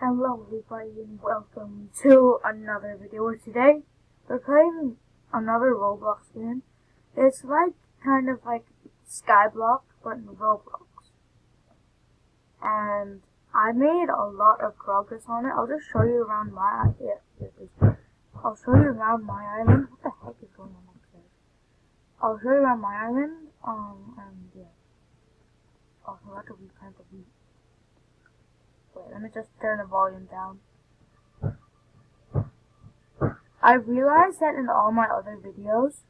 Hello everybody and welcome to another video. Today we're playing another Roblox game. It's kind of like Skyblock but in Roblox. And I made a lot of progress on it. I'll just show you around my I'll show you around my island. What the heck is going on upstairs? I'll show you around my island. And yeah. Also, that could be kind of neat. Wait, let me just turn the volume down. I realized that in all my other videos,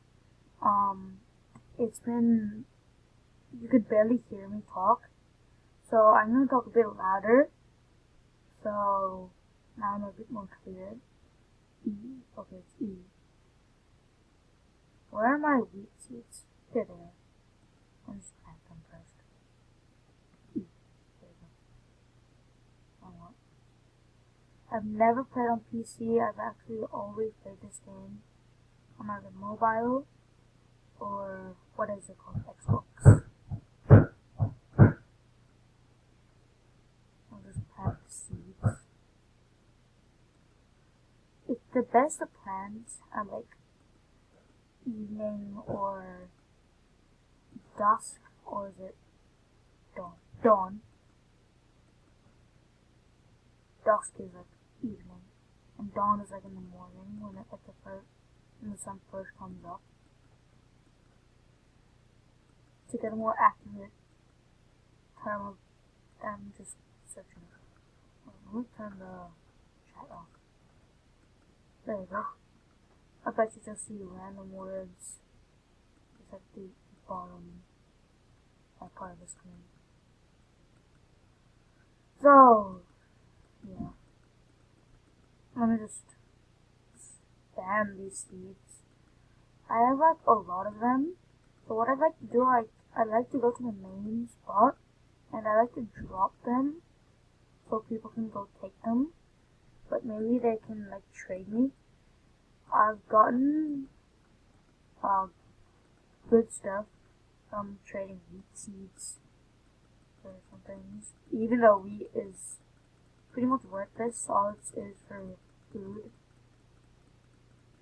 you could barely hear me talk. So I'm gonna talk a bit louder. So now I'm a bit more clear. Okay, it's E. Where are my wheat seeds? Here they are. I'm just plant them first. E. There we go. I've never played on PC. I've actually always played this game on either mobile or what is it called? Xbox. I'll just plant the seeds. It's the best to plant at like evening or dusk, or is it dawn? Dawn. Dusk is like evening, and dawn is like in the morning when the sun first comes up. To get a more accurate term of just searching. Let me turn the chat off. There you go. I bet you just see random words just at the bottom that part of the screen. So yeah. Let me just spam these seeds. I have like a lot of them. So what I like to do, I like to go to the main spot and I like to drop them so people can go take them. But maybe they can like trade me. I've gotten good stuff from trading wheat seeds for some things. Even though wheat is pretty much worthless, all it is for food.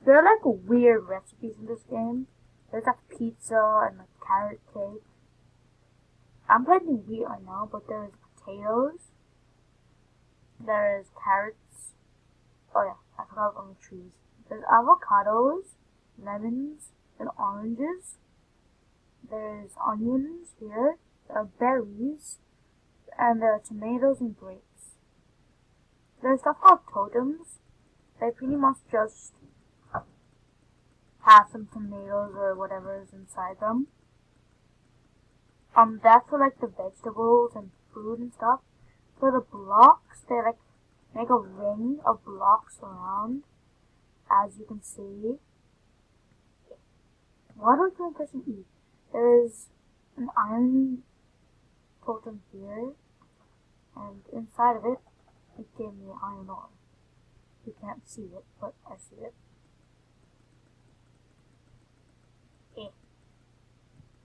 There are like weird recipes in this game. There's like pizza and like carrot cake. I'm planting wheat right now, but there's potatoes. There is carrots. Oh yeah, I forgot about the trees. There's avocados, lemons, and oranges. There's onions here. There are berries. And there are tomatoes and grapes. There's stuff called totems. They pretty much just have some tomatoes or whatever is inside them. That's for like the vegetables and food and stuff. For the blocks, they like make a ring of blocks around, as you can see. Why do I keep pressing E? There is an iron totem here, and inside of it, it gave me iron ore. You can't see it, but I see it.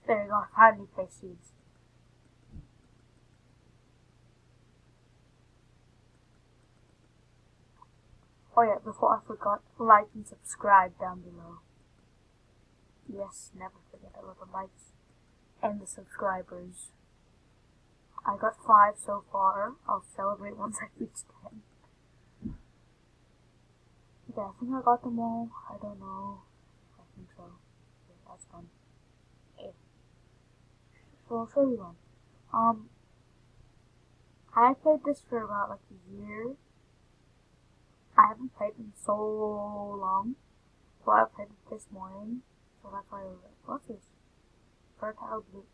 There you go, I finally placed seeds. Oh yeah, before I forgot, like and subscribe down below. Yes, never forget about the likes and the subscribers. I got 5 so far. I'll celebrate once I reach 10. Yeah, I think I got them all. I don't know. I think so. Yeah, that's fun. Yeah. So I'll show you one. I played this for about like a year. I haven't played in so long. So I played it this morning. So that's why I was like, what's this? Fertile blue.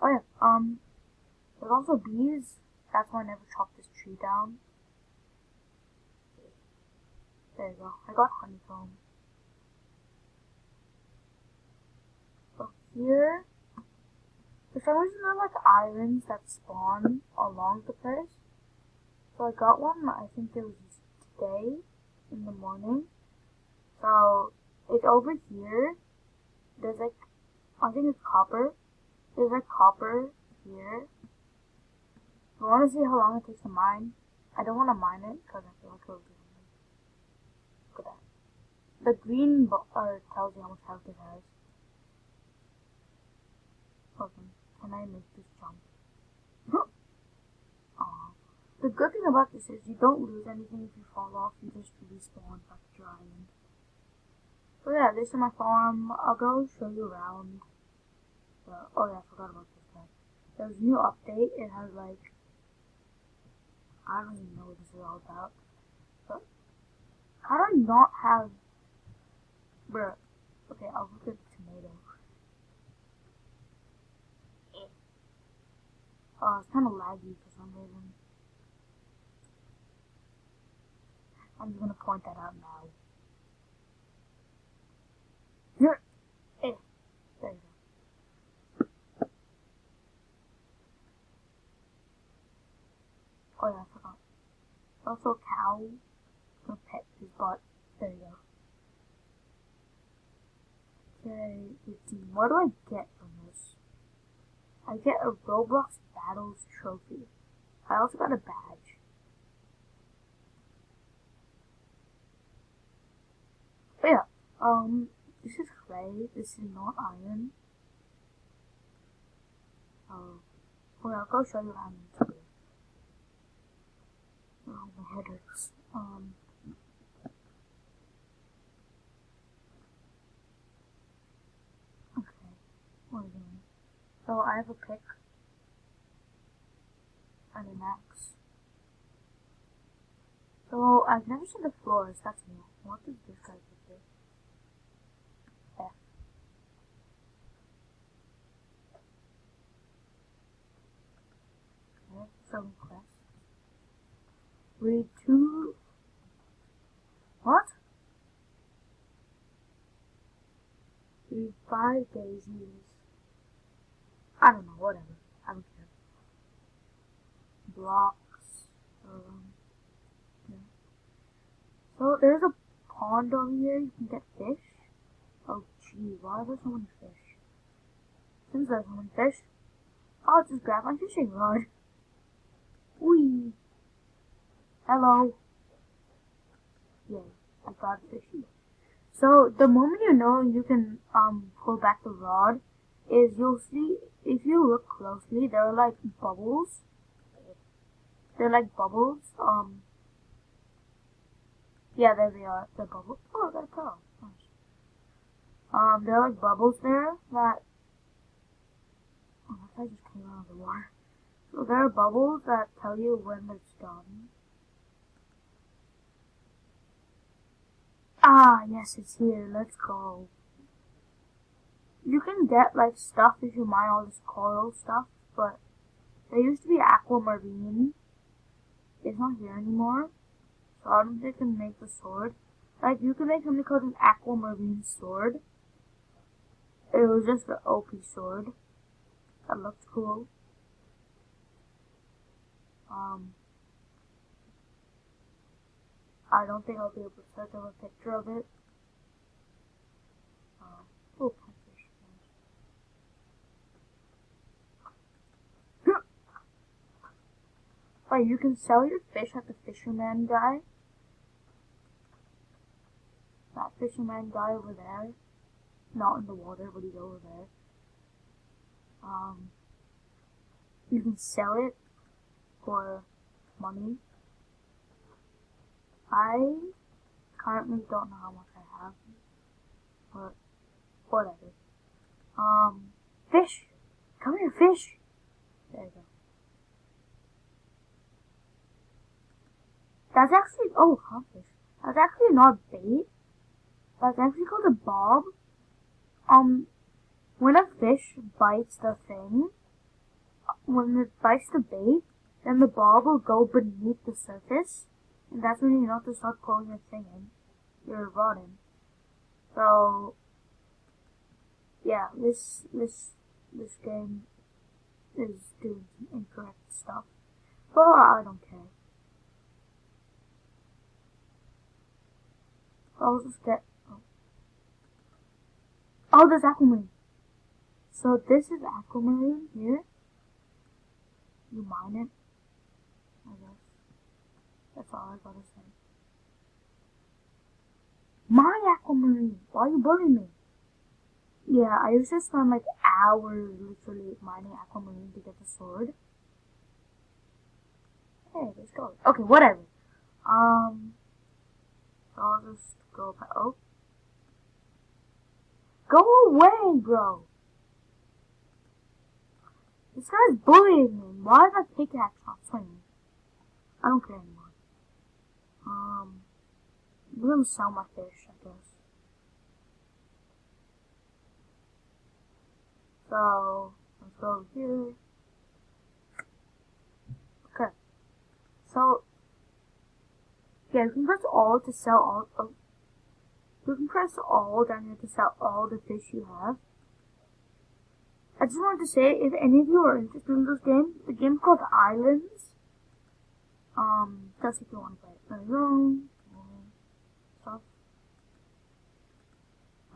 Oh yeah, there's also bees. That's why I never chopped this tree down. There you go. I got honeycomb. So here, for some reason there are like islands that spawn along the place. So I got one, I think it was today in the morning. So it's over here. There's like, I think it's copper. There's like copper here. If you want to see how long it takes to mine, I don't want to mine it because I feel like it'll be on me. Look at that. The green bar tells you how much health it has. Okay, can I make this jump? Aww. The good thing about this is you don't lose anything if you fall off, you just respawn like a giant. So yeah, this is my farm. I'll go show you around. Oh yeah, I forgot about this guy. There's a new update, it has like, I don't even know what this is all about. But, how do I not have, bruh, okay, I'll look at the tomato. Oh, it's kind of laggy for some reason. I'm just gonna point that out now. Here! There you go. Oh yeah, I forgot. Also a cow. I'm gonna pet his butt. There you go. Okay, 15. What do I get from this? I get a Roblox Battles trophy. I also got a badge. But yeah, this is clay. This is not iron. Oh, well, I'll go show you how to do it. Oh, my head hurts. Okay, what are we doing? So I have a pick and an axe. So I've never seen the floors, that's new. What does this guy do? F. Okay, so quest. Read 2. What? Read 5 daisies. I don't know, whatever. I don't care. Blocks. Yeah. So there's a pond over here, you can get fish. Oh gee, why are there so many fish? Since there's so many fish, I'll just grab my fishing rod. Whee! Hello. Yay, I got a fishy. So the moment you know you can pull back the rod is you'll see, if you look closely, there are like bubbles. They're like bubbles. Yeah, there they are. They're bubbles. Oh, I got a pearl. Nice. There are like bubbles there that. Oh, that guy just came out of the water. So there are bubbles that tell you when it's done. Ah, yes, it's here. Let's go. You can get like stuff if you mine all this coral stuff, but there used to be aquamarine. It's not here anymore. So I don't think I can make the sword. Like, you can make something called an aquamarine sword. It was just an OP sword. That looks cool. I don't think I'll be able to search up a picture of it. Oh, catfish. Wait, you can sell your fish at the fisherman guy. That fisherman guy over there. Not in the water, but he's over there. You can sell it for money. I currently don't know how much I have, but whatever. Fish! Come here, fish! There you go. That's actually, oh, codfish. That's actually not bait. That's actually called a bob. When a fish bites the thing, when it bites the bait, then the bob will go beneath the surface, and that's when you know to start pulling your thing in, your rod in. So, yeah, this game is doing some incorrect stuff, but I don't care. I'll just get, oh, there's aquamarine. So this is aquamarine here. You mine it, I guess. That's all I gotta say. My aquamarine! Why are you bullying me? Yeah, I used to spend like hours literally mining aquamarine to get the sword. Hey, let's go. Okay, whatever. So I'll just go back. Oh. Go away, bro! This guy's bullying me. Why is my pickaxe not swinging? I don't care anymore. I'm gonna sell my fish, I guess. So, let's go over here. Okay. So, yeah, you can press all to sell all. Oh, you can press all down here to sell all the fish you have. I just wanted to say, if any of you are interested in this game, the game's called Islands. Just if you want to play it. There you go. Stuff.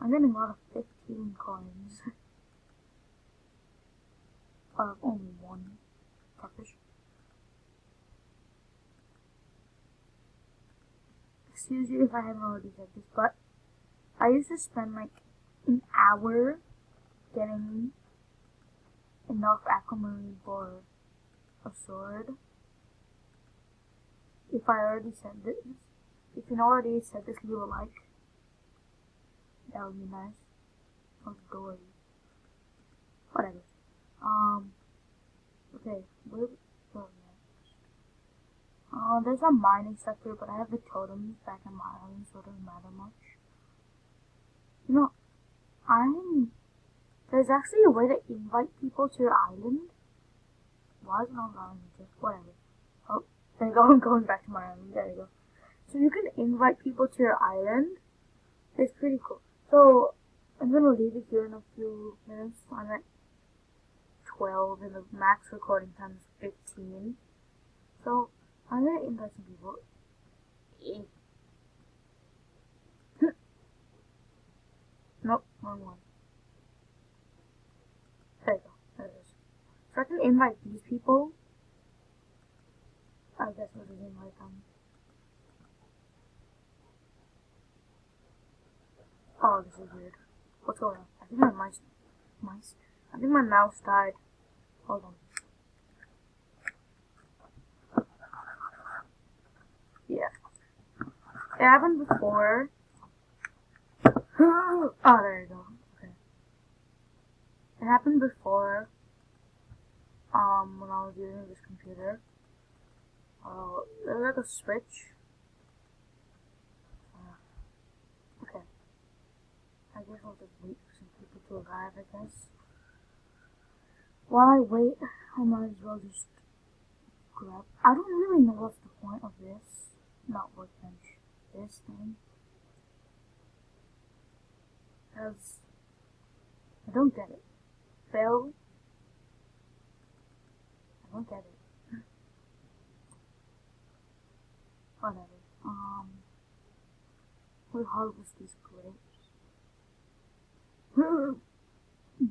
I'm getting a lot of 15 coins. Out of only one catfish. Excuse you if I haven't already said this, but I used to spend like an hour getting enough aquamarine for a sword. If I already said this, if you already said this, leave a like. That would be nice. Or dory. Whatever. Okay, where go next? There's a mining sector, but I have the totems back in my island, so it doesn't matter much. You know, there's actually a way to invite people to your island. Why is it not allowing me to? Whatever. Oh, there you go, I'm going back to my island, there you go. So you can invite people to your island. It's pretty cool. So, I'm gonna leave it here in a few minutes. I'm at 12 and the max recording time is 15. So, I'm gonna invite some people. Nope, wrong one. There you go, there it is. So I can invite these people. I guess I'll just invite them. Oh, this is weird. What's going on? I think my I think my mouse died. Hold on. Yeah. It happened before. Oh, there you go. Okay. It happened before, when I was using this computer. There's like a switch. Okay. I guess I'll just wait for some people to arrive, I guess. While I wait, I might as well just grab. I don't really know what's the point of this. Not workbench. This thing. Because I don't get it. Phil? I don't get it. Whatever. We'll harvest these grapes.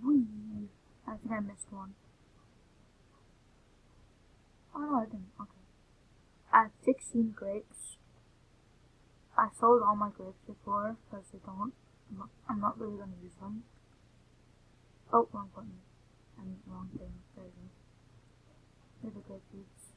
Wee. I think I missed one. Oh no, I didn't. Okay. I have 16 grapes. I sold all my grapes before, because I'm not really gonna use them. Oh, wrong button. I mean, wrong thing. There you go. Here's the grape juice.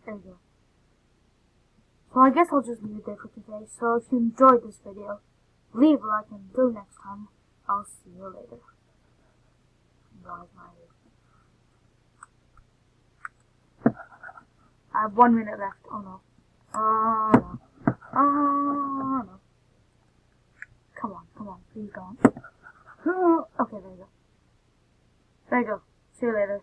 There you go. So I guess I'll just leave it there for today. So if you enjoyed this video, leave a like, and until next time, I'll see you later. I have 1 minute left. Oh no. Oh no. Oh no. Come on, please don't. Okay, there you go. There you go. See you later.